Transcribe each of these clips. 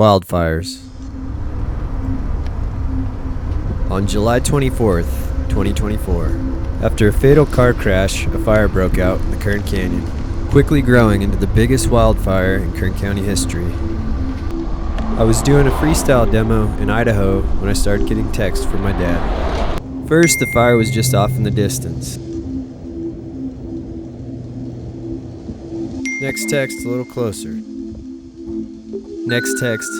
Wildfires. On July 24th, 2024, after a fatal car crash, a fire broke out in the Kern Canyon, quickly growing into the biggest wildfire in Kern County history. I was doing a freestyle demo in Idaho when I started getting texts from my dad. First, the fire was just off in the distance. Next text, a little closer. Next text,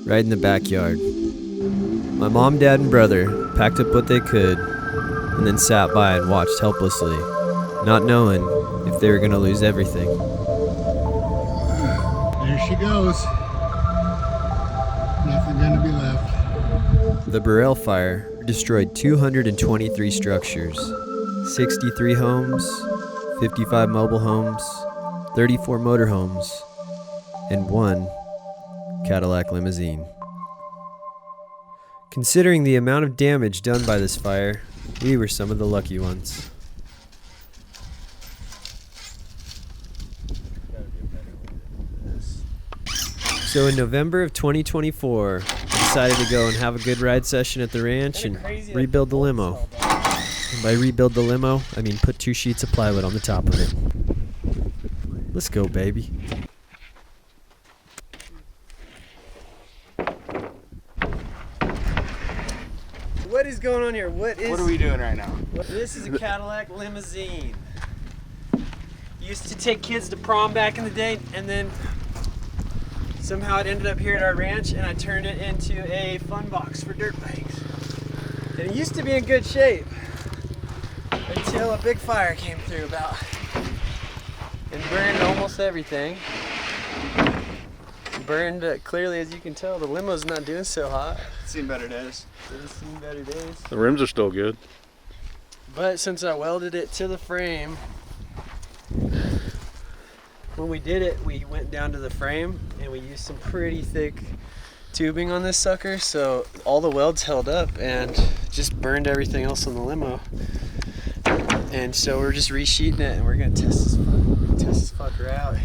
right in the backyard. My mom, dad, and brother packed up what they could and then sat by and watched helplessly, not knowing if they were going to lose everything. There she goes. Nothing going to be left. The Burrell Fire destroyed 223 structures, 63 homes, 55 mobile homes, 34 motorhomes, and 1 Cadillac limousine. Considering the amount of damage done by this fire, we were some of the lucky ones. So in November of 2024, I decided to go and have a good ride session at the ranch and rebuild the limo. And by rebuild the limo, I mean put 2 sheets of plywood on the top of it. Let's go, baby. What is going on here? What are we doing right now? This is a Cadillac limousine. Used to take kids to prom back in the day, and then somehow it ended up here at our ranch, and I turned it into a fun box for dirt bikes. And it used to be in good shape until a big fire came through and burned almost everything. Burned clearly, as you can tell, the limo's not doing so hot. Seen better days. It's seen better days. The rims are still good. But since I welded it to the frame, when we did it, we went down to the frame and we used some pretty thick tubing on this sucker, so all the welds held up and just burned everything else on the limo. And so we're just resheeting it, and we're gonna test this fucker out.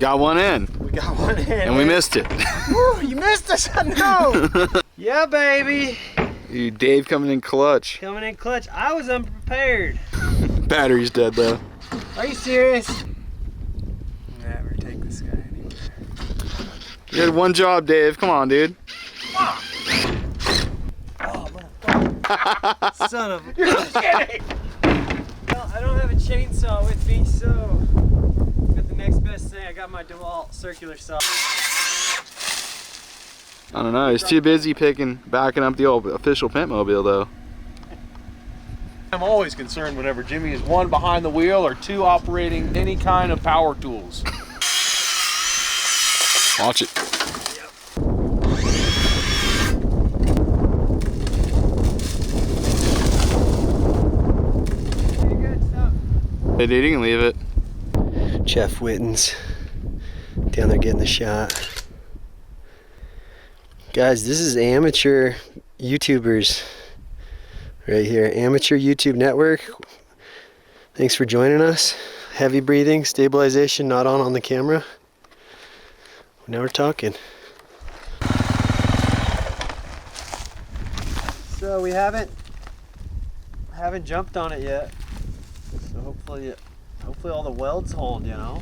Got one in. We got one in. And we missed it. Woo, you missed us, I know. Yeah, baby. You, Dave coming in clutch. Coming in clutch. I was unprepared. Battery's dead though. Are you serious? Never take this guy anywhere. You had one job, Dave. Come on, dude. Oh, motherfucker. Son of a... You're kidding. Well, I don't have a chainsaw with me, so got the next best thing. I got my DeWalt circular saw. I don't know. He's too busy backing up the old official pimp mobile, though. I'm always concerned whenever Jimmy is 1 behind the wheel or 2 operating any kind of power tools. Watch it. Hey, dude, you can leave it. Jeff Witten's down there getting the shot. Guys, this is amateur YouTubers right here. Amateur YouTube Network. Thanks for joining us. Heavy breathing, stabilization not on the camera. Now we're talking. So we haven't jumped on it yet. So hopefully all the welds hold, you know.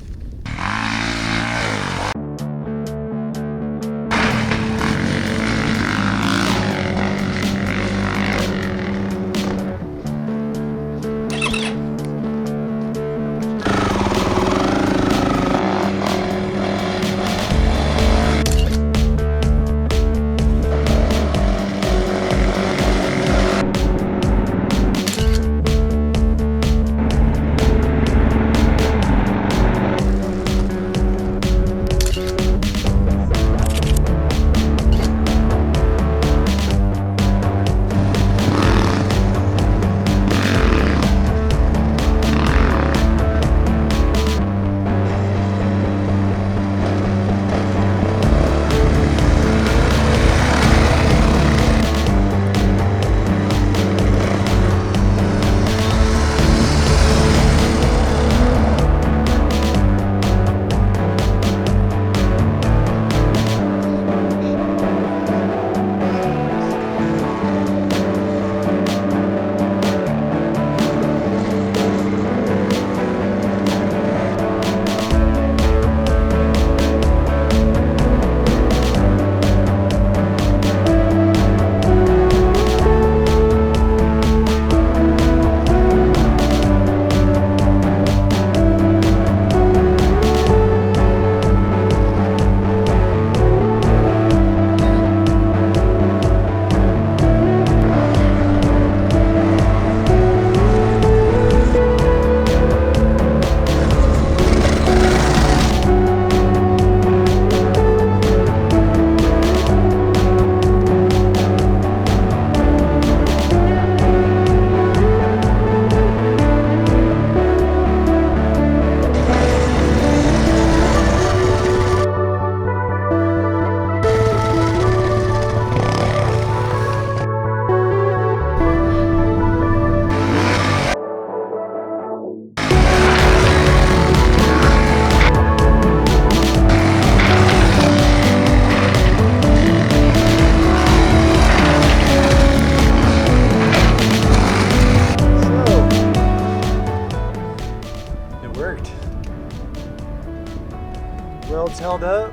Welds held up.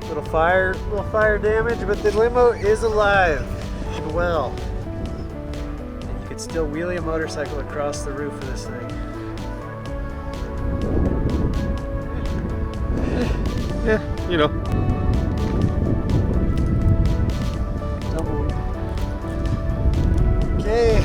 Little fire damage, but the limo is alive and well. And you could still wheelie a motorcycle across the roof of this thing. Yeah, you know. Okay.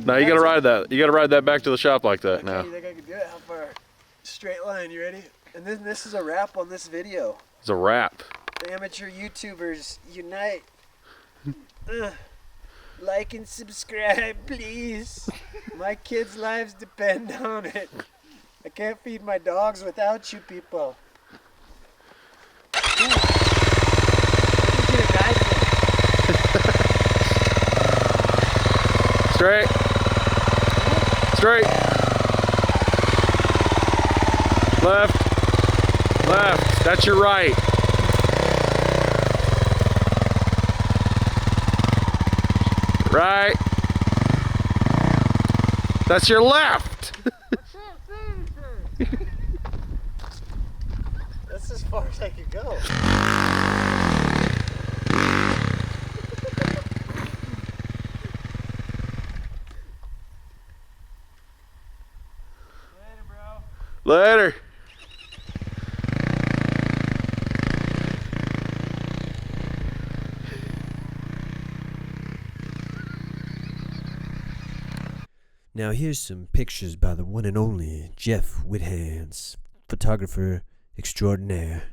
Now you gotta ride that. You gotta ride that back to the shop like that now. You think I can do it? How far? Straight line, you ready? And then this is a wrap on this video. It's a wrap. The amateur YouTubers unite. Like and subscribe, please. My kids' lives depend on it. I can't feed my dogs without you people. Ooh. Where did you get a guide from? Straight. Straight. Left. Left. That's your right. Right. That's your left. That's as far as I could go. Later, bro. Later. Now here's some pictures by the one and only Jeff Whithands, photographer extraordinaire.